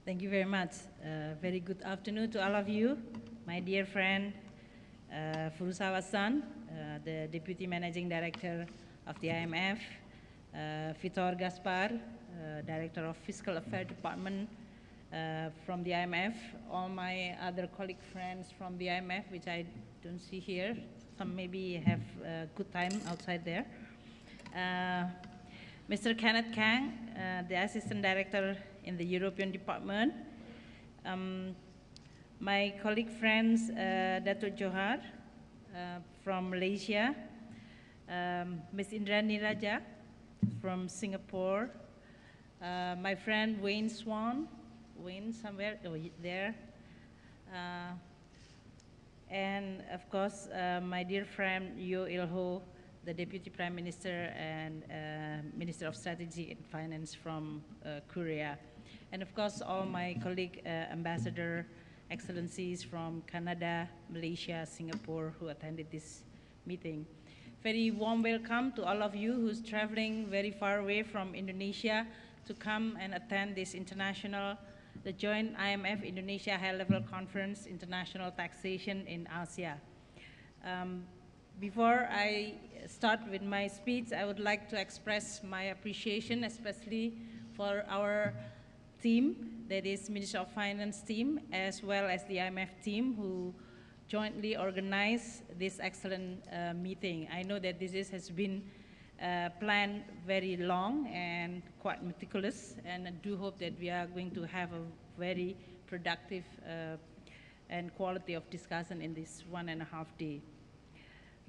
Thank you very much. Very good afternoon to all of you. My dear friend, Furusawa-san, the Deputy Managing Director of the IMF, Vitor Gaspar, Director of Fiscal Affairs Department from the IMF, all my other colleague friends from the IMF, which I don't see here. Some maybe have a good time outside there. Mr. Kenneth Kang, the Assistant Director in the European Department. My colleague friends, Dato Johar from Malaysia, Ms. Indrani Raja from Singapore, my friend Wayne Swan, Wayne somewhere there, and of course my dear friend Yo Il-ho, the Deputy Prime Minister and Minister of Strategy and Finance from Korea. And of course, all my colleague ambassador excellencies from Canada, Malaysia, Singapore who attended this meeting. Very warm welcome to all of you who's traveling very far away from Indonesia to come and attend this the joint IMF Indonesia High-Level Conference, International Taxation in Asia. Before I start with my speech, I would like to express my appreciation, especially for our team, that is Ministry of Finance team, as well as the IMF team who jointly organized this excellent meeting. I know that this has been planned very long and quite meticulous, and I do hope that we are going to have a very productive and quality of discussion in this 1.5 days.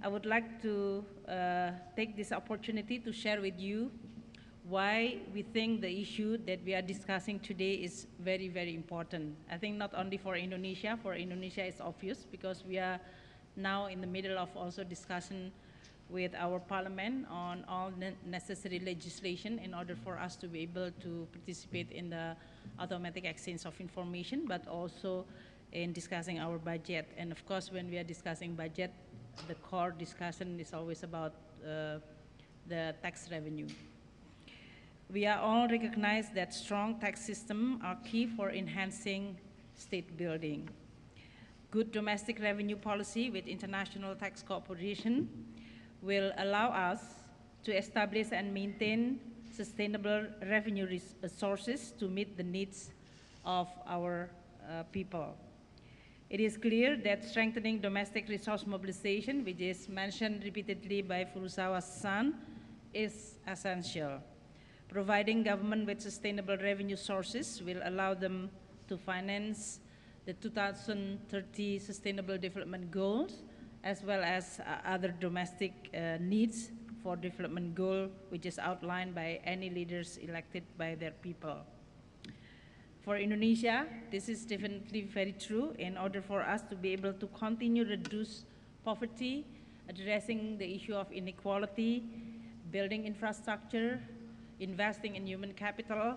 I would like to take this opportunity to share with you why we think the issue that we are discussing today is very, very important. I think not only for Indonesia it's obvious because we are now in the middle of also discussion with our parliament on all necessary legislation in order for us to be able to participate in the automatic exchange of information, but also in discussing our budget. And of course, when we are discussing budget, the core discussion is always about the tax revenue. We are all recognize that strong tax systems are key for enhancing state building. Good domestic revenue policy with international tax cooperation will allow us to establish and maintain sustainable revenue sources to meet the needs of our people. It is clear that strengthening domestic resource mobilization, which is mentioned repeatedly by Furusawa-san, is essential. Providing government with sustainable revenue sources will allow them to finance the 2030 Sustainable Development Goals, as well as other domestic needs for development goal, which is outlined by any leaders elected by their people. For Indonesia, this is definitely very true. In order for us to be able to continue to reduce poverty, addressing the issue of inequality, building infrastructure, investing in human capital,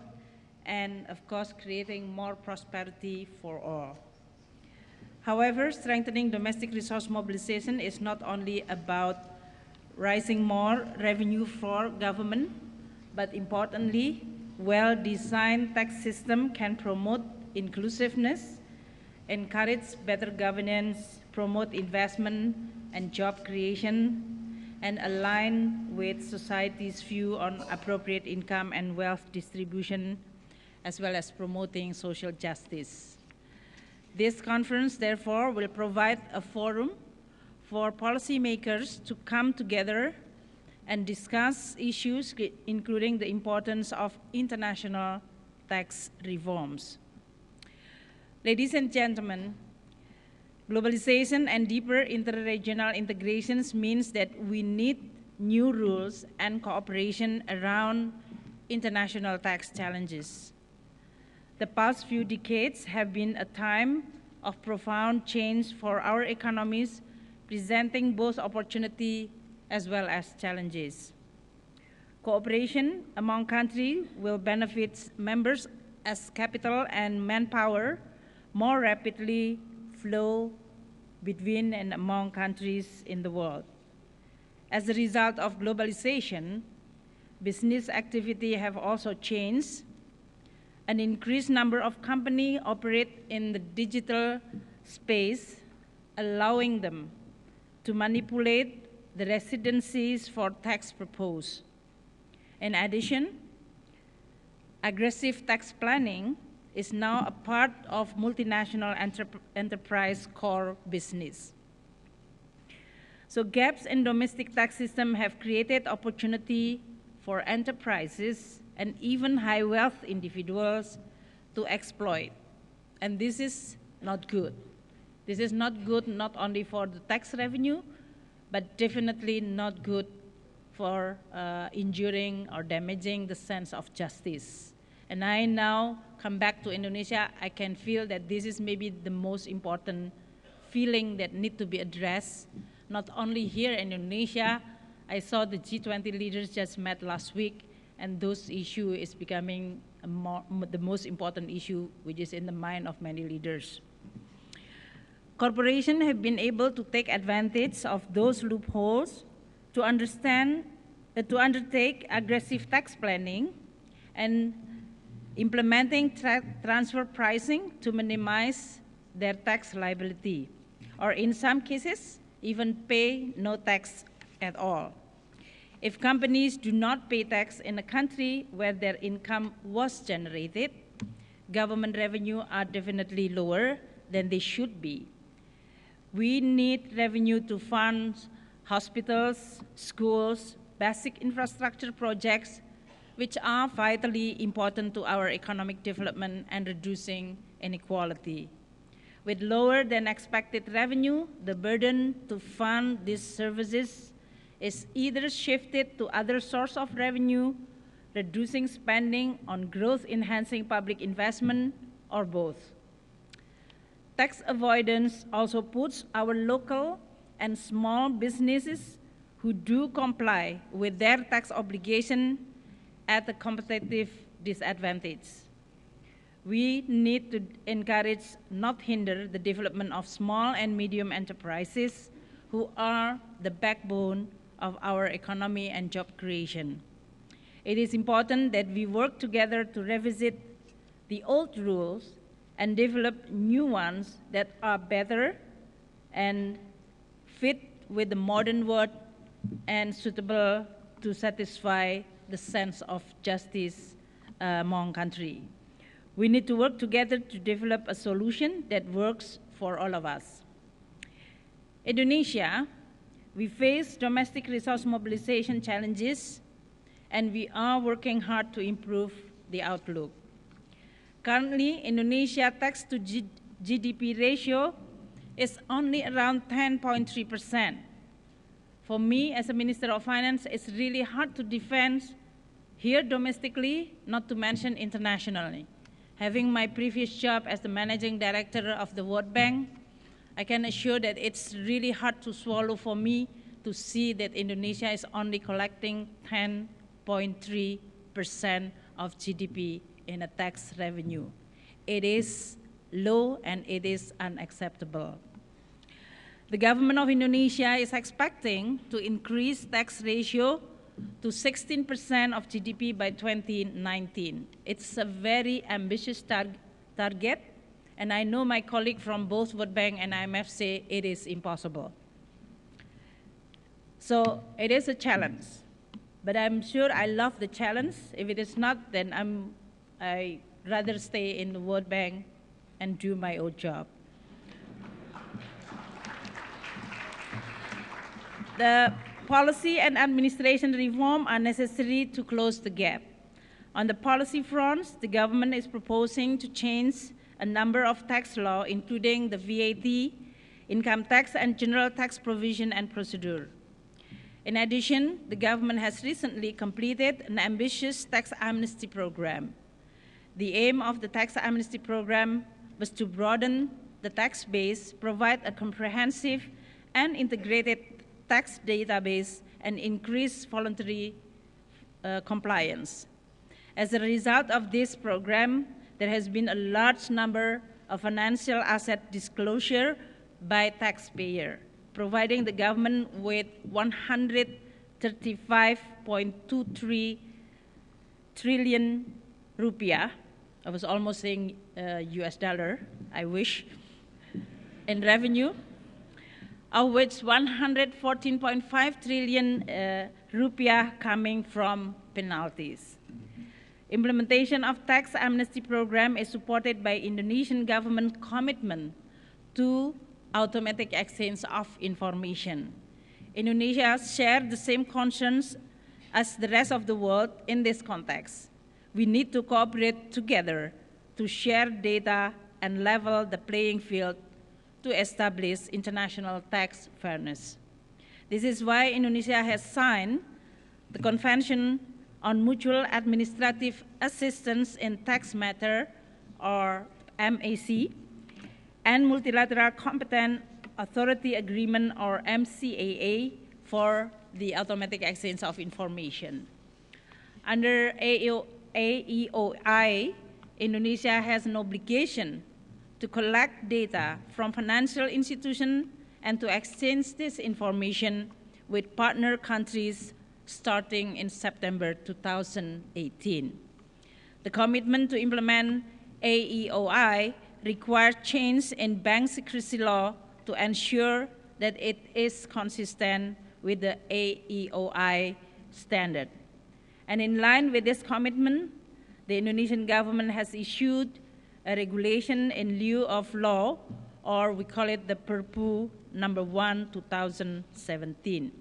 and of course, creating more prosperity for all. However, strengthening domestic resource mobilization is not only about raising more revenue for government, but importantly, well-designed tax system can promote inclusiveness, encourage better governance, promote investment and job creation, and align with society's view on appropriate income and wealth distribution, as well as promoting social justice. This conference, therefore, will provide a forum for policymakers to come together and discuss issues including the importance of international tax reforms. Ladies and gentlemen, globalization and deeper interregional integrations means that we need new rules and cooperation around international tax challenges. The past few decades have been a time of profound change for our economies, presenting both opportunity as well as challenges. Cooperation among countries will benefit members as capital and manpower more rapidly flow between and among countries in the world. As a result of globalization, business activity have also changed. An increased number of companies operate in the digital space, allowing them to manipulate the residencies for tax purposes. In addition, aggressive tax planning is now a part of multinational enterprise core business. So gaps in domestic tax system have created opportunity for enterprises and even high wealth individuals to exploit. And this is not good. This is not good not only for the tax revenue, but definitely not good for injuring or damaging the sense of justice. And I now come back to Indonesia, I can feel that this is maybe the most important feeling that need to be addressed, not only here in Indonesia. I saw the G20 leaders just met last week, and those issue is becoming the most important issue which is in the mind of many leaders. Corporations have been able to take advantage of those loopholes to undertake aggressive tax planning and implementing transfer pricing to minimize their tax liability, or in some cases, even pay no tax at all. If companies do not pay tax in a country where their income was generated, government revenue are definitely lower than they should be. We need revenue to fund hospitals, schools, basic infrastructure projects, which are vitally important to our economic development and reducing inequality. With lower than expected revenue, the burden to fund these services is either shifted to other sources of revenue, reducing spending on growth-enhancing public investment, or both. Tax avoidance also puts our local and small businesses who do comply with their tax obligation at a competitive disadvantage. We need to encourage, not hinder, the development of small and medium enterprises who are the backbone of our economy and job creation. It is important that we work together to revisit the old rules and develop new ones that are better and fit with the modern world and suitable to satisfy the sense of justice among countries. We need to work together to develop a solution that works for all of us. Indonesia, we face domestic resource mobilization challenges, and we are working hard to improve the outlook. Currently, Indonesia tax to GDP ratio is only around 10.3%. For me, as a Minister of Finance, it's really hard to defend here domestically, not to mention internationally. Having my previous job as the Managing Director of the World Bank, I can assure that it's really hard to swallow for me to see that Indonesia is only collecting 10.3% of GDP in a tax revenue. It is low and it is unacceptable. The government of Indonesia is expecting to increase tax ratio to 16% of GDP by 2019. It's a very ambitious target, and I know my colleague from both World Bank and IMF say it is impossible. So it is a challenge, but I'm sure I love the challenge. If it is not, then I'd rather stay in the World Bank and do my own job. The policy and administration reform are necessary to close the gap. On the policy fronts, the government is proposing to change a number of tax laws, including the VAT, income tax, and general tax provision and procedure. In addition, the government has recently completed an ambitious tax amnesty program. The aim of the tax amnesty program was to broaden the tax base, provide a comprehensive and integrated tax database, and increase voluntary compliance. As a result of this program, there has been a large number of financial asset disclosure by taxpayer, providing the government with 135.23 trillion rupiah, I was almost saying US dollar, I wish, in revenue, of which 114.5 trillion rupiah coming from penalties. Implementation of tax amnesty program is supported by Indonesian government commitment to automatic exchange of information. Indonesia shares the same concerns as the rest of the world in this context. We need to cooperate together to share data and level the playing field to establish international tax fairness. This is why Indonesia has signed the Convention on Mutual Administrative Assistance in Tax Matter, or MAC, and Multilateral Competent Authority Agreement, or MCAA, for the automatic exchange of information. Under AEOI, Indonesia has an obligation to collect data from financial institutions and to exchange this information with partner countries starting in September 2018. The commitment to implement AEOI requires change in bank secrecy law to ensure that it is consistent with the AEOI standard. And in line with this commitment, the Indonesian government has issued a regulation in lieu of law, or we call it the Perpu number 1, 2017.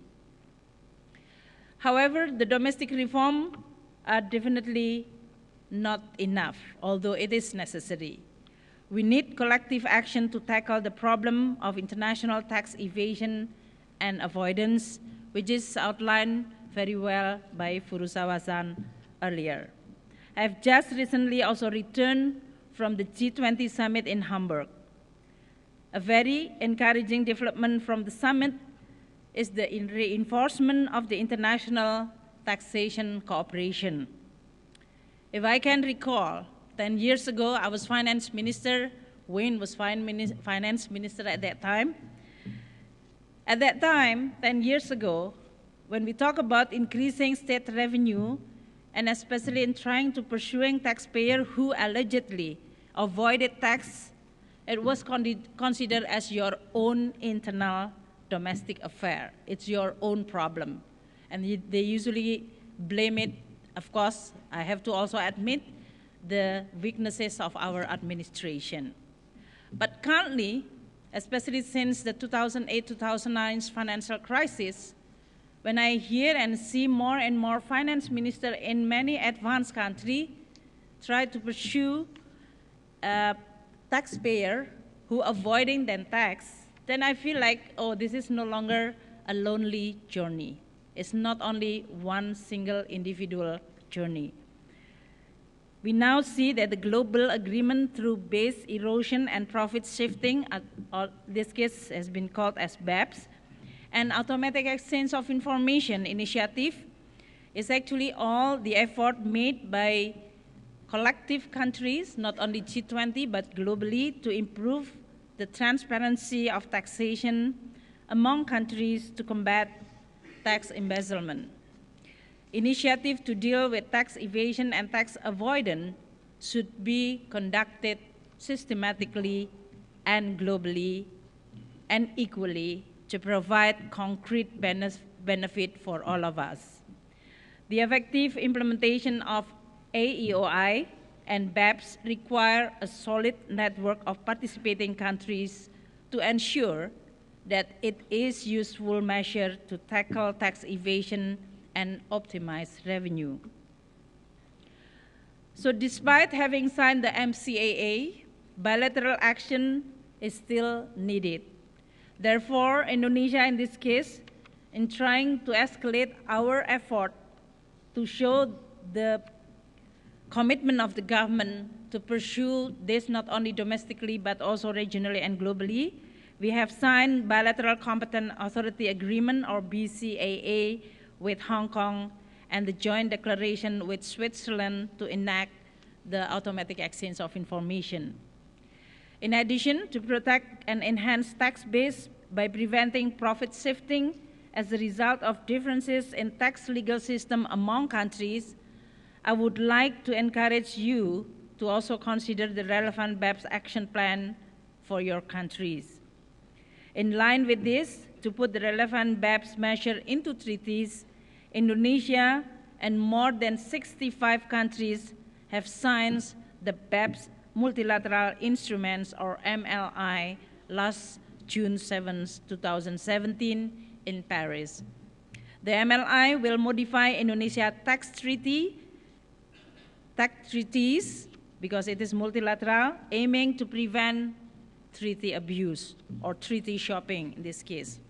However, the domestic reform are definitely not enough, although it is necessary. We need collective action to tackle the problem of international tax evasion and avoidance, which is outlined very well by Furusawa-san earlier. I have just recently also returned from the G20 summit in Hamburg. A very encouraging development from the summit is the reinforcement of the international taxation cooperation. If I can recall, 10 years ago, I was finance minister. Wayne was finance minister at that time. At that time, 10 years ago, when we talk about increasing state revenue, and especially in trying to pursuing taxpayers who allegedly avoided tax, it was considered as your own internal domestic affair. It's your own problem. And they usually blame it, of course, I have to also admit, the weaknesses of our administration. But currently, especially since the 2008-2009 financial crisis, when I hear and see more and more finance ministers in many advanced countries try to pursue taxpayer who avoiding their tax, then I feel like, oh, this is no longer a lonely journey. It's not only one single individual journey. We now see that the global agreement through base erosion and profit shifting, this case has been called as BEPS, and automatic exchange of information initiative is actually all the effort made by collective countries, not only G20, but globally, to improve the transparency of taxation among countries to combat tax embezzlement. Initiative to deal with tax evasion and tax avoidance should be conducted systematically and globally and equally to provide concrete benefit for all of us. The effective implementation of AEOI and BEPS require a solid network of participating countries to ensure that it is a useful measure to tackle tax evasion and optimize revenue. So despite having signed the MCAA, bilateral action is still needed. Therefore, Indonesia in this case, in trying to escalate our effort to show the commitment of the government to pursue this not only domestically but also regionally and globally, we have signed bilateral competent authority agreement, or BCAA, with Hong Kong and the joint declaration with Switzerland to enact the automatic exchange of information. In addition, to protect and enhance tax base by preventing profit shifting as a result of differences in tax legal system among countries, I would like to encourage you to also consider the relevant BEPS action plan for your countries. In line with this, to put the relevant BEPS measure into treaties, Indonesia and more than 65 countries have signed the BEPS Multilateral Instruments, or MLI, last June 7, 2017 in Paris. The MLI will modify Indonesia tax treaties, because it is multilateral, aiming to prevent treaty abuse or treaty shopping in this case.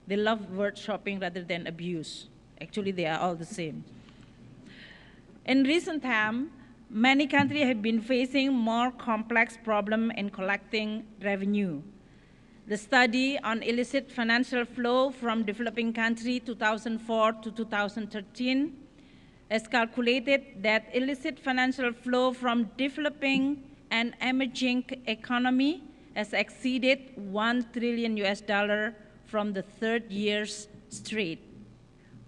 They love word shopping rather than abuse. Actually, they are all the same. In recent time, many countries have been facing more complex problems in collecting revenue. The study on illicit financial flow from developing countries 2004 to 2013 has calculated that illicit financial flow from developing and emerging economy has exceeded $1 trillion from the third year straight.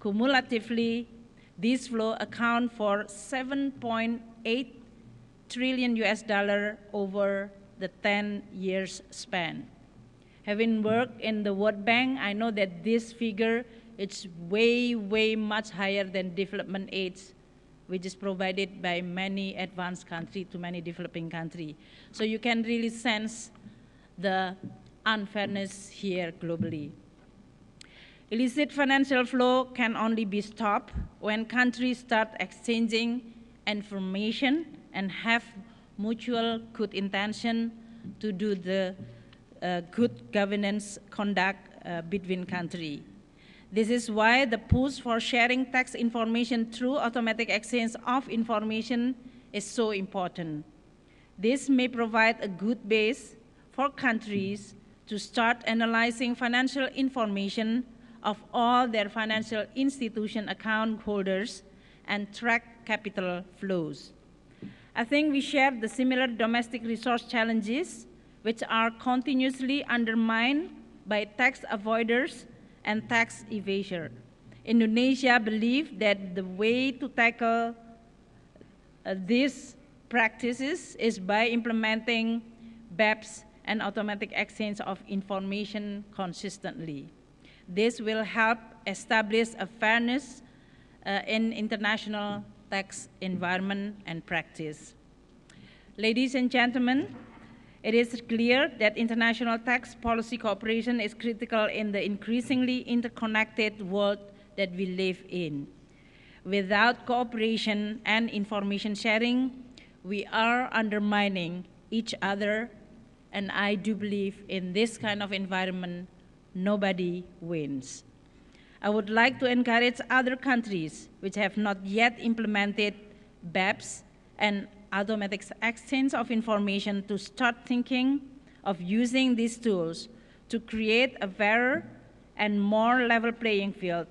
Cumulatively, these flows account for $7.8 trillion over the 10 years span. Having worked in the World Bank, I know that this figure is way much higher than development aid, which is provided by many advanced countries to many developing countries. So you can really sense the unfairness here globally. Illicit financial flow can only be stopped when countries start exchanging information and have mutual good intention to do the good governance conduct between countries. This is why the push for sharing tax information through automatic exchange of information is so important. This may provide a good base for countries to start analyzing financial information of all their financial institution account holders and track capital flows. I think we share the similar domestic resource challenges, which are continuously undermined by tax avoiders and tax evasers. Indonesia believes that the way to tackle these practices is by implementing BEPS and automatic exchange of information consistently. This will help establish a fairness in international tax environment and practice. Ladies and gentlemen, it is clear that international tax policy cooperation is critical in the increasingly interconnected world that we live in. Without cooperation and information sharing, we are undermining each other, and I do believe in this kind of environment, nobody wins. I would like to encourage other countries which have not yet implemented BEPS and automatic exchange of information to start thinking of using these tools to create a fairer and more level playing field.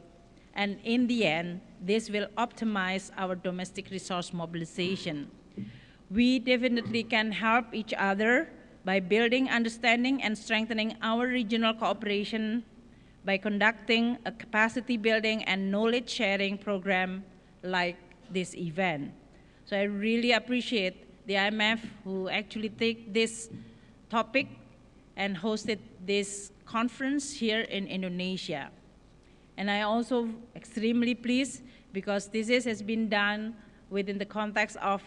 And in the end, this will optimize our domestic resource mobilization. We definitely can help each other by building understanding and strengthening our regional cooperation by conducting a capacity building and knowledge sharing program like this event. So I really appreciate the IMF who actually take this topic and hosted this conference here in Indonesia. And I also extremely pleased because this has been done within the context of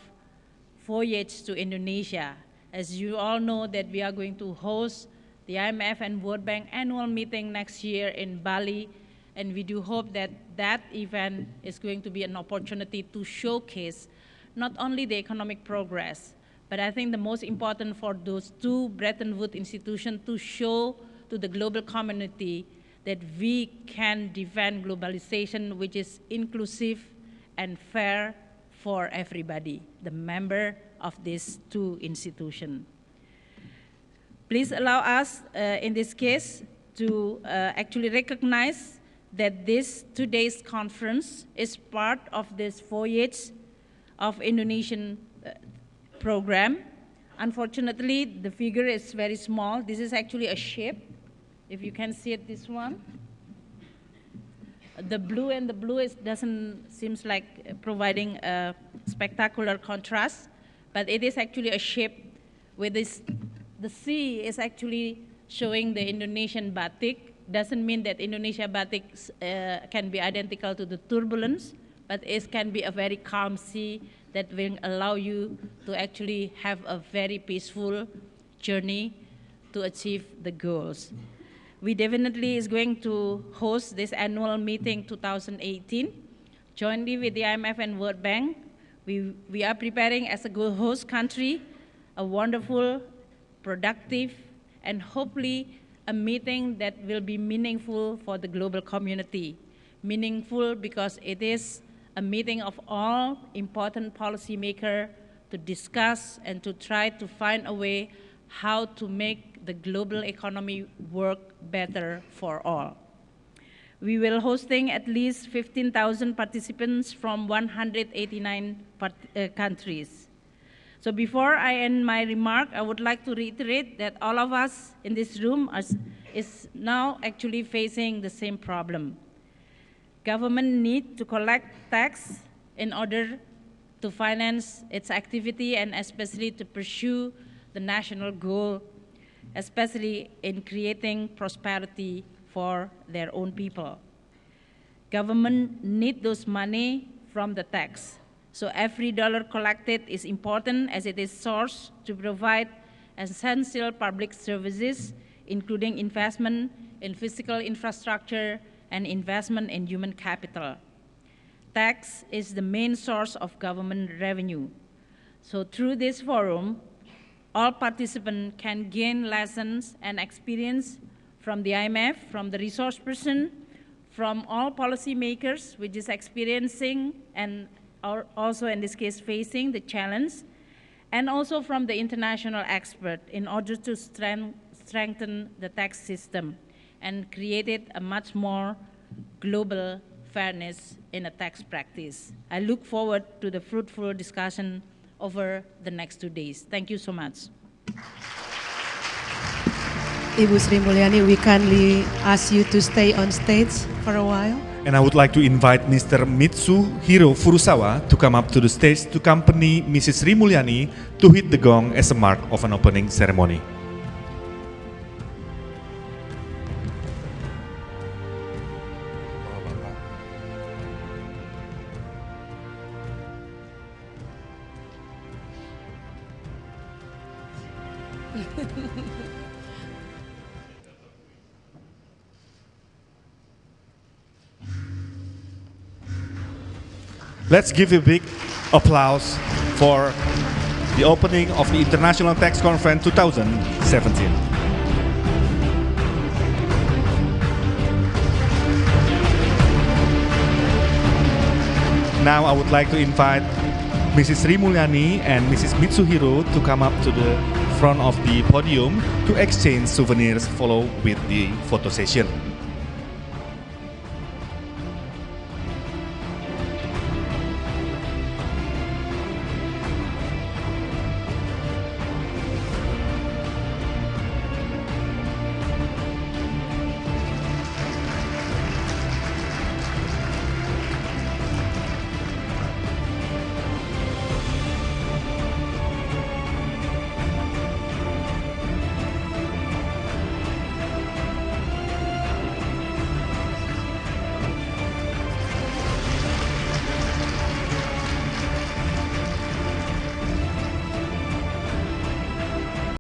voyage to Indonesia. As you all know that we are going to host the IMF and World Bank annual meeting next year in Bali, and we do hope that that event is going to be an opportunity to showcase not only the economic progress, but I think the most important for those two Bretton Woods institutions to show to the global community that we can defend globalization which is inclusive and fair for everybody, the member of these two institutions. Please allow us, in this case, to actually recognize that this today's conference is part of this voyage of Indonesian program. Unfortunately, the figure is very small. This is actually a ship. If you can see it, this one. The blue doesn't seems like providing a spectacular contrast, but it is actually a shape with this. The sea is actually showing the Indonesian batik. Doesn't mean that Indonesia batik can be identical to the turbulence, but it can be a very calm sea that will allow you to actually have a very peaceful journey to achieve the goals. We definitely is going to host this annual meeting 2018 jointly with the IMF and World Bank. We are preparing as a host country a wonderful, productive, and hopefully a meeting that will be meaningful for the global community. Meaningful because it is a meeting of all important policymakers to discuss and to try to find a way how to make the global economy work better for all. We will hosting at least 15,000 participants from 189 countries. So before I end my remark, I would like to reiterate that all of us in this room is now actually facing the same problem. Government need to collect tax in order to finance its activity and especially to pursue the national goal, especially in creating prosperity for their own people. Government need those money from the tax. So every dollar collected is important as it is sourced to provide essential public services, including investment in physical infrastructure and investment in human capital. Tax is the main source of government revenue. So through this forum, all participants can gain lessons and experience from the IMF, from the resource person, from all policymakers, which is experiencing and also in this case facing the challenge, and also from the international expert in order to strengthen the tax system and create a much more global fairness in a tax practice. I look forward to the fruitful discussion over the next 2 days. Thank you so much. Ibu Sri Mulyani, we kindly ask you to stay on stage for a while. And I would like to invite Mr. Mitsuhiro Furusawa to come up to the stage to accompany Mrs. Sri Mulyani to hit the gong as a mark of an opening ceremony. Let's give a big applause for the opening of the International Tax Conference 2017. Now I would like to invite Mrs. Sri Mulyani and Mrs. Mitsuhiro to come up to the front of the podium to exchange souvenirs, follow with the photo session.